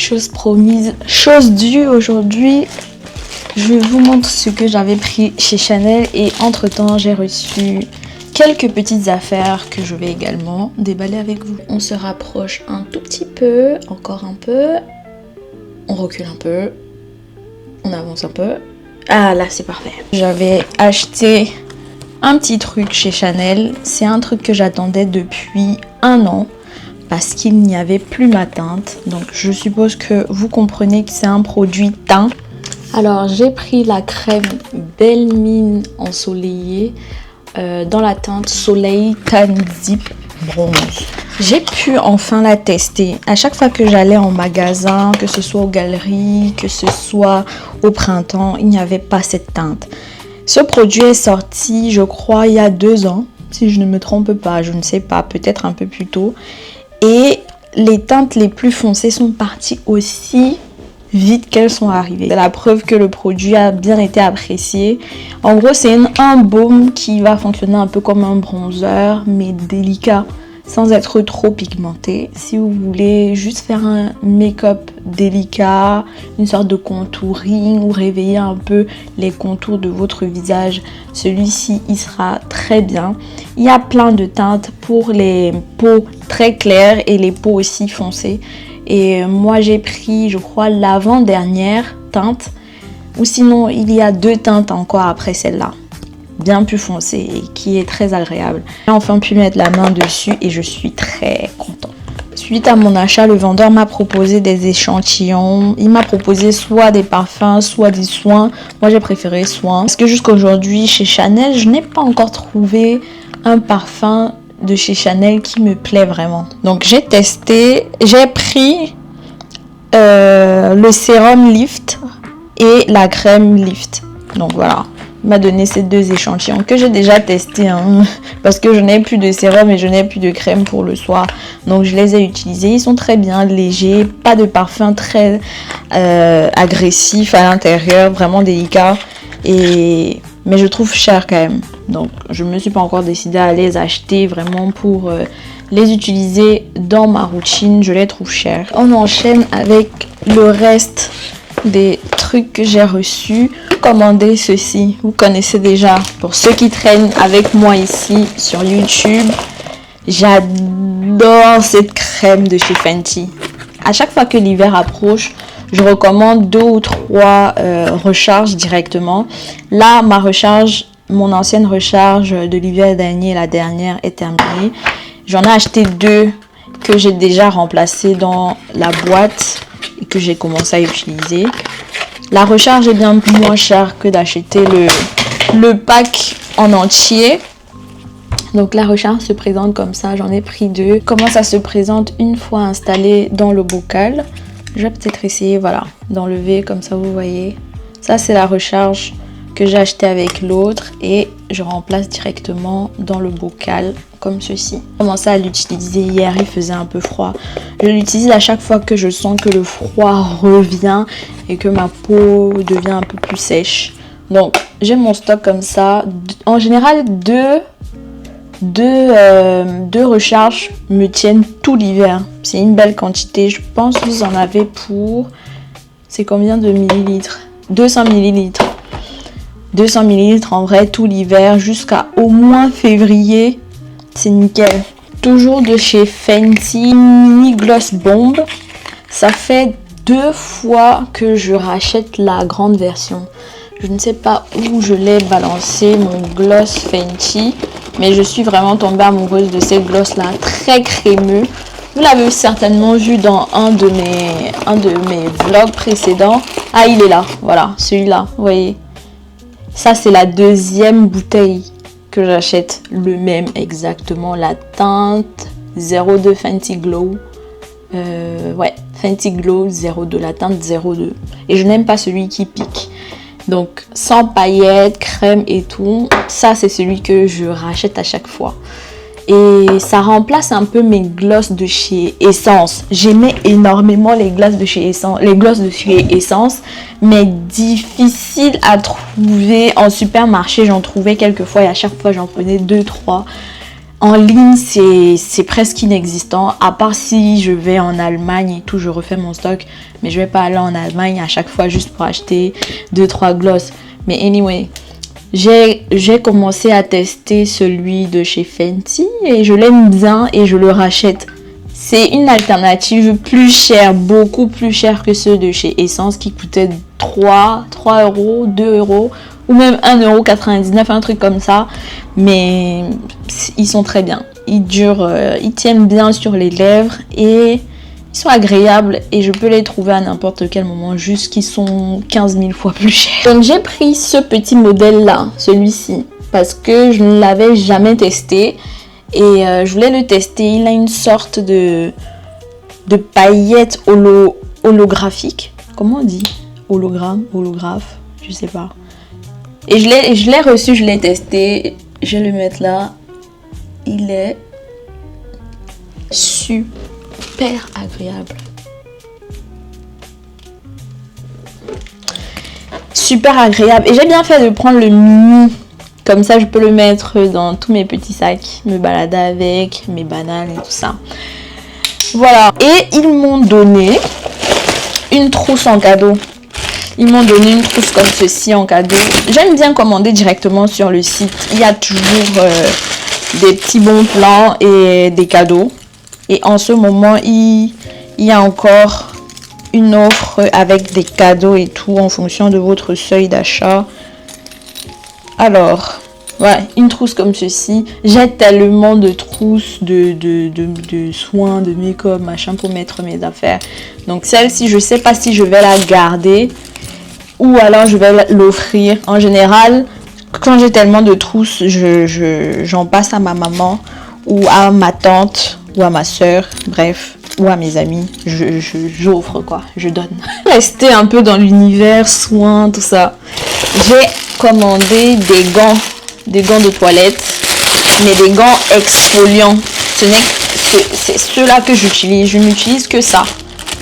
chose promise, chose due aujourd'hui. Je vous montre ce que j'avais pris chez Chanel et entre temps j'ai reçu quelques petites affaires que je vais également déballer avec vous. On se rapproche un tout petit peu, encore un peu, on recule un peu, on avance un peu. Ah là c'est parfait. J'avais acheté un petit truc chez Chanel, c'est un truc que j'attendais depuis 1 an. Parce qu'il n'y avait plus ma teinte. Donc je suppose que vous comprenez que c'est un produit teint. Alors j'ai pris la crème Belle Mine ensoleillée dans la teinte Soleil Tan Deep Bronze. J'ai pu enfin la tester. À chaque fois que j'allais en magasin, que ce soit aux galeries, que ce soit au printemps, il n'y avait pas cette teinte. Ce produit est sorti, je crois, il y a 2 ans. Si je ne me trompe pas, je ne sais pas, peut-être un peu plus tôt. Et les teintes les plus foncées sont parties aussi vite qu'elles sont arrivées. C'est la preuve que le produit a bien été apprécié. En gros, c'est un baume qui va fonctionner un peu comme un bronzer, mais délicat, sans être trop pigmenté. Si vous voulez juste faire un make-up délicat, une sorte de contouring ou réveiller un peu les contours de votre visage, celui-ci il sera très bien. Il y a plein de teintes pour les peaux très claires et les peaux aussi foncées. Et moi j'ai pris, je crois, l'avant-dernière teinte, ou sinon il y a 2 teintes encore après celle-là, bien plus foncée et qui est très agréable. J'ai enfin pu mettre la main dessus et je suis très contente. Suite à mon achat, le vendeur m'a proposé des échantillons. Il m'a proposé soit des parfums, soit des soins. Moi j'ai préféré soins. Parce que jusqu'à aujourd'hui chez Chanel, je n'ai pas encore trouvé un parfum de chez Chanel qui me plaît vraiment. Donc j'ai testé, j'ai pris le sérum Lift et la crème Lift. Donc voilà. Il m'a donné ces 2 échantillons que j'ai déjà testés parce que je n'ai plus de sérum et je n'ai plus de crème pour le soir, donc je les ai utilisés. Ils sont très bien légers, pas de parfum très agressif à l'intérieur, vraiment délicat, mais je trouve cher quand même, donc je me suis pas encore décidée à les acheter vraiment pour les utiliser dans ma routine. Je les trouve chers. On enchaîne avec le reste des trucs que j'ai reçus. Commandez ceci, vous connaissez déjà. Pour ceux qui traînent avec moi ici sur YouTube, j'adore cette crème de chez Fenty. À chaque fois que l'hiver approche, je recommande 2 ou 3 recharges directement. Là, mon ancienne recharge de l'hiver dernier, la dernière, est terminée. J'en ai acheté 2 que j'ai déjà remplacées dans la boîte et que j'ai commencé à utiliser. La recharge est bien moins chère que d'acheter le pack en entier. Donc la recharge se présente comme ça, j'en ai pris 2. Comment ça se présente une fois installé dans le bocal? Je vais peut-être essayer, voilà, d'enlever comme ça, vous voyez. Ça c'est la recharge que j'ai acheté avec l'autre et je remplace directement dans le bocal comme ceci. J'ai commencé à l'utiliser hier, il faisait un peu froid. Je l'utilise à chaque fois que je sens que le froid revient et que ma peau devient un peu plus sèche. Donc j'ai mon stock comme ça. En général, deux recharges me tiennent tout l'hiver. C'est une belle quantité. Je pense que vous en avez pour... C'est combien de millilitres? 200 millilitres. 200 millilitres en vrai tout l'hiver jusqu'à au moins février. C'est nickel. Toujours de chez Fenty, Mini Gloss Bomb. Ça fait 2 fois que je rachète la grande version. Je ne sais pas où je l'ai balancé, mon gloss Fenty. Mais je suis vraiment tombée amoureuse de ces gloss là, très crémeux. Vous l'avez certainement vu dans un de mes vlogs précédents. Ah, il est là, voilà, celui-là, vous voyez. Ça, c'est la 2e bouteille que j'achète, le même exactement, la teinte 02 Fenty Glow. Ouais, Fenty Glow 02, la teinte 02. Et je n'aime pas celui qui pique. Donc, sans paillettes, crème et tout, ça c'est celui que je rachète à chaque fois. Et ça remplace un peu mes gloss de chez Essence. J'aimais énormément les gloss de chez Essence, mais difficile à trouver en supermarché. J'en trouvais quelques fois et à chaque fois j'en prenais 2-3. En ligne, c'est presque inexistant, à part si je vais en Allemagne et tout, je refais mon stock. Mais je vais pas aller en Allemagne à chaque fois juste pour acheter 2-3 glosses. Mais anyway, j'ai commencé à tester celui de chez Fenty et je l'aime bien et je le rachète. C'est une alternative plus chère, beaucoup plus chère que ceux de chez Essence qui coûtaient 3 euros, 2 euros ou même 1,99 €, un truc comme ça. Mais ils sont très bien. Ils durent, ils tiennent bien sur les lèvres et ils sont agréables et je peux les trouver à n'importe quel moment, juste qu'ils sont 15 000 fois plus chers. Donc j'ai pris ce petit modèle là, celui-ci, parce que je ne l'avais jamais testé et je voulais le tester. Il a une sorte de paillettes holographique. Comment on dit? Hologramme, holographe, je sais pas. Et je l'ai reçu, je l'ai testé. Je vais le mettre là. Il est super agréable. Super agréable. Et j'ai bien fait de prendre le mini. Comme ça, je peux le mettre dans tous mes petits sacs. Me balader avec, mes bananes et tout ça. Voilà. Et ils m'ont donné une trousse en cadeau. Ils m'ont donné une trousse comme ceci en cadeau. J'aime bien commander directement sur le site. Il y a toujours des petits bons plans et des cadeaux. Et en ce moment, il y a encore une offre avec des cadeaux et tout en fonction de votre seuil d'achat. Alors, ouais, une trousse comme ceci. J'ai tellement de trousses de soins, de make-up, machin pour mettre mes affaires. Donc celle-ci, je sais pas si je vais la garder ou alors je vais l'offrir. En général, quand j'ai tellement de trousses, j'en passe à ma maman ou à ma tante ou à ma soeur, bref, ou à mes amis. J'offre quoi, je donne. Rester un peu dans l'univers soins, tout ça. J'ai commandé des gants de toilette, mais des gants exfoliants. C'est ceux-là que j'utilise. Je n'utilise que ça.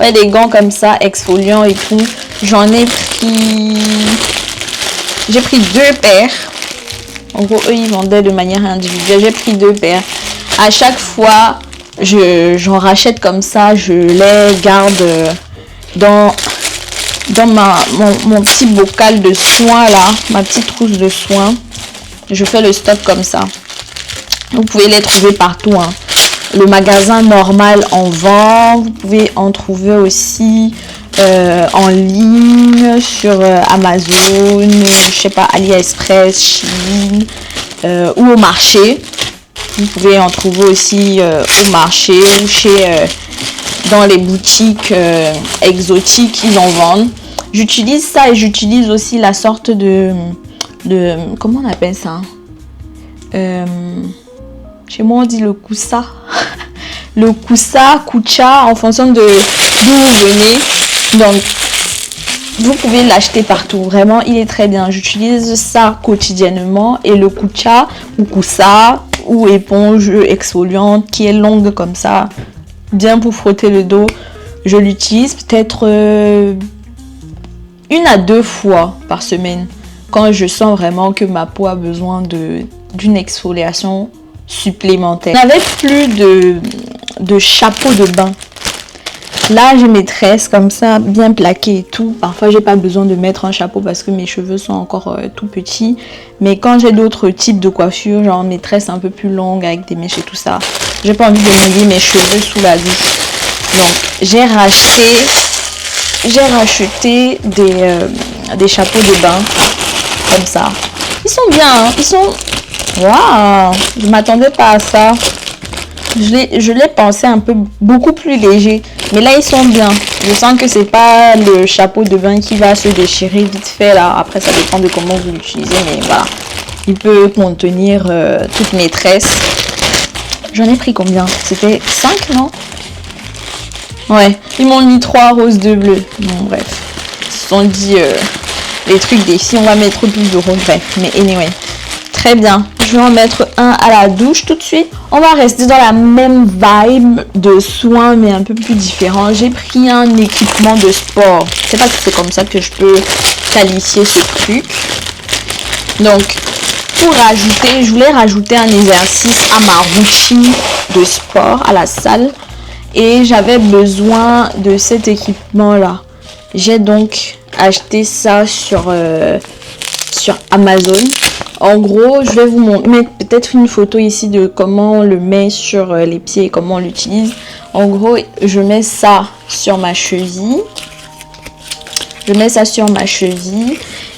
Ouais, des gants comme ça, exfoliants et tout. J'en ai pris... J'ai pris 2 paires. En gros, eux, ils vendaient de manière individuelle. J'ai pris 2 paires. À chaque fois, j'en rachète comme ça. Je les garde dans mon petit bocal de soins là. Ma petite trousse de soins. Je fais le stock comme ça. Vous pouvez les trouver partout, hein. Le magasin normal en vend. Vous pouvez en trouver aussi en ligne sur Amazon, je sais pas, AliExpress, Chine ou au marché. Vous pouvez en trouver aussi au marché ou dans les boutiques exotiques, ils en vendent. J'utilise ça et j'utilise aussi la sorte de comment on appelle ça? Chez moi on dit le koussa. Le koucha, en fonction de d'où vous venez. Donc, vous pouvez l'acheter partout. Vraiment, il est très bien. J'utilise ça quotidiennement. Et le koucha ou koussa ou éponge exfoliante qui est longue comme ça, bien pour frotter le dos, je l'utilise peut-être 1 à 2 fois par semaine. Quand je sens vraiment que ma peau a besoin d'une exfoliation supplémentaire. Je n'avais plus de chapeau de bain. Là, j'ai mes tresses comme ça, bien plaquées et tout. Parfois, j'ai pas besoin de mettre un chapeau parce que mes cheveux sont encore tout petits. Mais quand j'ai d'autres types de coiffures, genre mes tresses un peu plus longues avec des mèches et tout ça, j'ai pas envie de mouiller mes cheveux sous la douche. Donc, j'ai racheté des chapeaux de bain comme ça. Ils sont bien, hein. Ils sont... Waouh! Je m'attendais pas à ça. Je l'ai pensé un peu beaucoup plus léger. Mais là, ils sont bien. Je sens que c'est pas le chapeau de bain qui va se déchirer vite fait là. Après, ça dépend de comment vous l'utilisez. Mais voilà. Il peut contenir toutes mes tresses. J'en ai pris combien? C'était 5, non? Ouais. Ils m'ont mis 3 roses, 2 bleus. Bon, bref. Ils se sont dit les trucs des filles, on va mettre plus de roses. Bref. Mais anyway. Très bien. Je vais en mettre un à la douche tout de suite. On va rester dans la même vibe de soins mais un peu plus différent. J'ai pris un équipement de sport. Je sais pas si c'est comme ça que je peux qualifier ce truc. Donc, je voulais rajouter un exercice à ma routine de sport à la salle. Et j'avais besoin de cet équipement-là. J'ai donc acheté ça sur Amazon. En gros, je vais vous mettre peut-être une photo ici de comment on le met sur les pieds et comment on l'utilise. En gros, je mets ça sur ma cheville.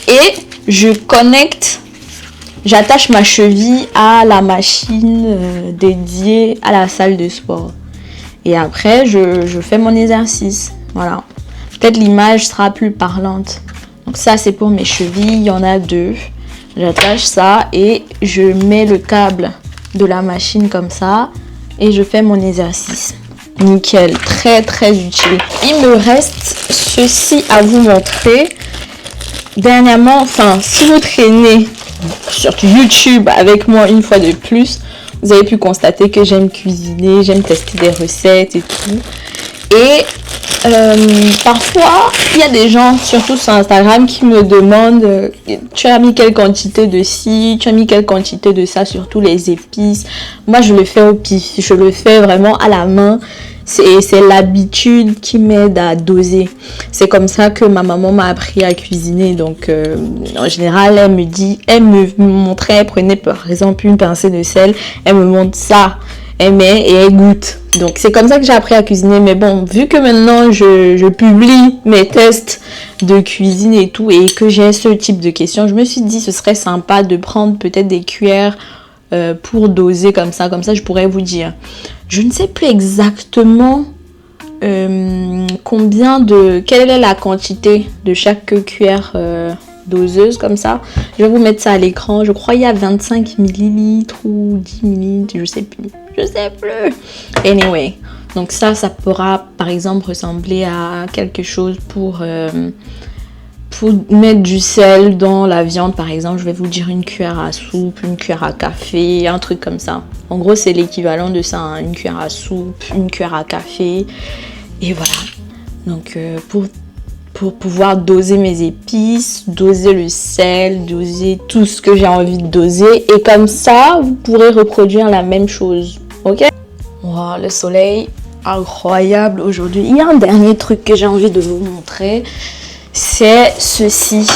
Et je connecte, j'attache ma cheville à la machine dédiée à la salle de sport. Et après, je fais mon exercice. Voilà. Peut-être l'image sera plus parlante. Donc ça, c'est pour mes chevilles. Il y en a 2. J'attache ça et je mets le câble de la machine comme ça. Et je fais mon exercice. Nickel. Très, très utile. Il me reste ceci à vous montrer. Dernièrement, enfin, si vous traînez sur YouTube avec moi une fois de plus, vous avez pu constater que j'aime cuisiner, j'aime tester des recettes et tout. Et parfois, il y a des gens, surtout sur Instagram, qui me demandent tu as mis quelle quantité de ci, tu as mis quelle quantité de ça, surtout les épices. Moi, je le fais au pif, je le fais vraiment à la main. C'est l'habitude qui m'aide à doser. C'est comme ça que ma maman m'a appris à cuisiner. Donc, en général, elle me montrait, elle prenait par exemple une pincée de sel, elle me montre ça, elle met et elle goûte. Donc, c'est comme ça que j'ai appris à cuisiner. Mais bon, vu que maintenant, je publie mes tests de cuisine et tout, et que j'ai ce type de questions, je me suis dit, ce serait sympa de prendre peut-être des cuillères pour doser comme ça je pourrais vous dire. Je ne sais plus exactement quelle est la quantité de chaque cuillère doseuse comme ça. Je vais vous mettre ça à l'écran. Je crois qu'il y a 25 ml ou 10 ml, je sais plus. Anyway, donc ça pourra par exemple ressembler à quelque chose pour mettre du sel dans la viande, par exemple. Je vais vous dire une cuillère à soupe, une cuillère à café, un truc comme ça. En gros, c'est l'équivalent de ça, hein. Une cuillère à soupe, une cuillère à café. Et voilà. Donc, pour pouvoir doser mes épices, doser le sel, doser tout ce que j'ai envie de doser. Et comme ça, vous pourrez reproduire la même chose. Ok? Wow, le soleil, incroyable aujourd'hui. Il y a un dernier truc que j'ai envie de vous montrer. C'est ceci.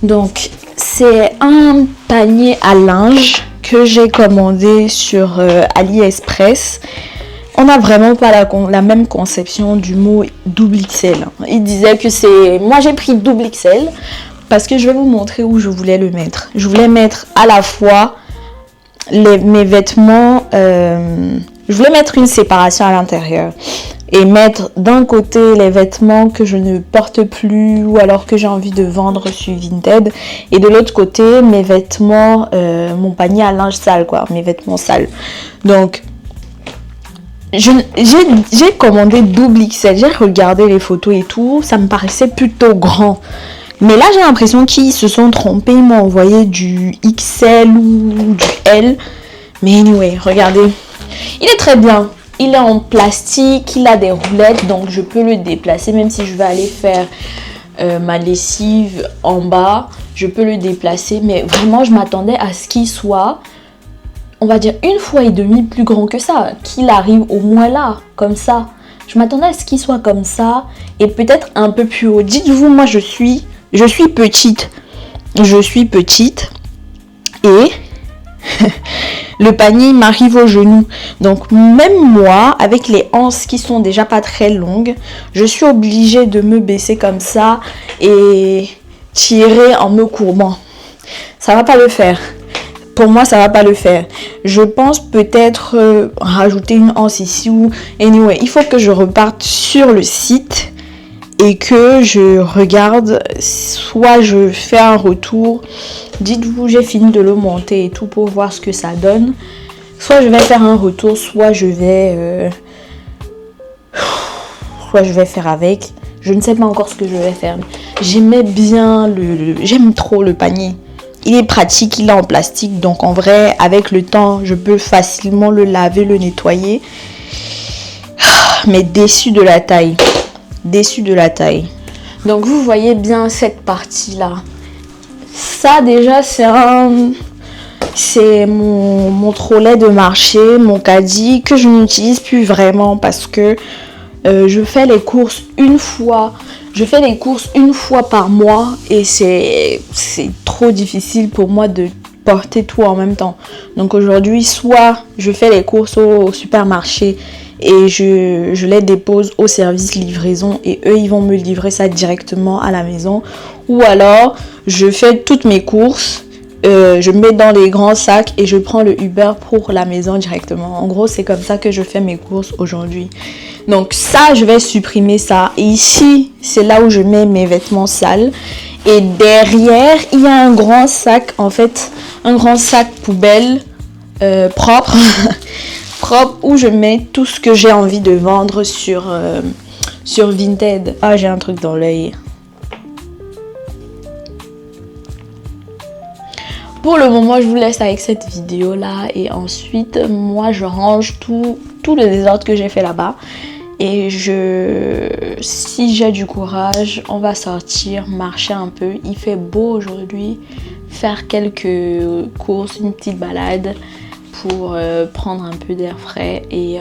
Donc, c'est un panier à linge que j'ai commandé sur AliExpress. On n'a vraiment pas la même conception du mot double XL. Il disait que c'est... Moi, j'ai pris double XL parce que je vais vous montrer où je voulais le mettre. Je voulais mettre à la fois mes vêtements... je voulais mettre une séparation à l'intérieur et mettre d'un côté les vêtements que je ne porte plus ou alors que j'ai envie de vendre sur Vinted, et de l'autre côté mes vêtements, mon panier à linge sale, quoi, mes vêtements sales. Donc j'ai commandé double XL, j'ai regardé les photos et tout, ça me paraissait plutôt grand. Mais là, j'ai l'impression qu'ils se sont trompés, ils m'ont envoyé du XL ou du L. Mais anyway, regardez. Il est très bien. Il est en plastique, il a des roulettes, donc je peux le déplacer. Même si je vais aller faire ma lessive en bas, je peux le déplacer. Mais vraiment, je m'attendais à ce qu'il soit, on va dire, 1,5 fois plus grand que ça. Qu'il arrive au moins là, comme ça. Je m'attendais à ce qu'il soit comme ça et peut-être un peu plus haut. Dites-vous, moi, je suis petite. Je suis petite et... le panier m'arrive au genou. Donc même moi, avec les hanches qui sont déjà pas très longues, je suis obligée de me baisser comme ça et tirer en me courbant. Ça va pas le faire. Pour moi, ça va pas le faire. Je pense peut-être rajouter une hanche ici ou... Anyway, il faut que je reparte sur le site et que je regarde, soit je fais un retour. Dites-vous, j'ai fini de le monter et tout pour voir ce que ça donne. Soit je vais faire un retour, soit je vais faire avec. Je ne sais pas encore ce que je vais faire. J'aimais bien j'aime trop le panier. Il est pratique, il est en plastique. Donc en vrai, avec le temps, je peux facilement le laver, le nettoyer. Mais déçu de la taille. Donc vous voyez bien cette partie-là. Ça déjà c'est mon trolley de marché, mon caddie que je n'utilise plus vraiment parce que je fais les courses une fois par mois et c'est trop difficile pour moi de porter tout en même temps. Donc aujourd'hui, soit je fais les courses au supermarché et je les dépose au service livraison et eux ils vont me livrer ça directement à la maison, ou alors je fais toutes mes courses, je mets dans les grands sacs et je prends le Uber pour la maison directement. En gros, c'est comme ça que je fais mes courses aujourd'hui. Donc ça, je vais supprimer ça. Et ici, c'est là où je mets mes vêtements sales. Et derrière, il y a un grand sac, en fait, un grand sac poubelle propre, propre, où je mets tout ce que j'ai envie de vendre sur Vinted. Ah, j'ai un truc dans l'œil. Pour le moment, je vous laisse avec cette vidéo là et ensuite moi je range tout le désordre que j'ai fait là-bas et si j'ai du courage, on va sortir, marcher un peu. Il fait beau aujourd'hui, faire quelques courses, une petite balade pour prendre un peu d'air frais et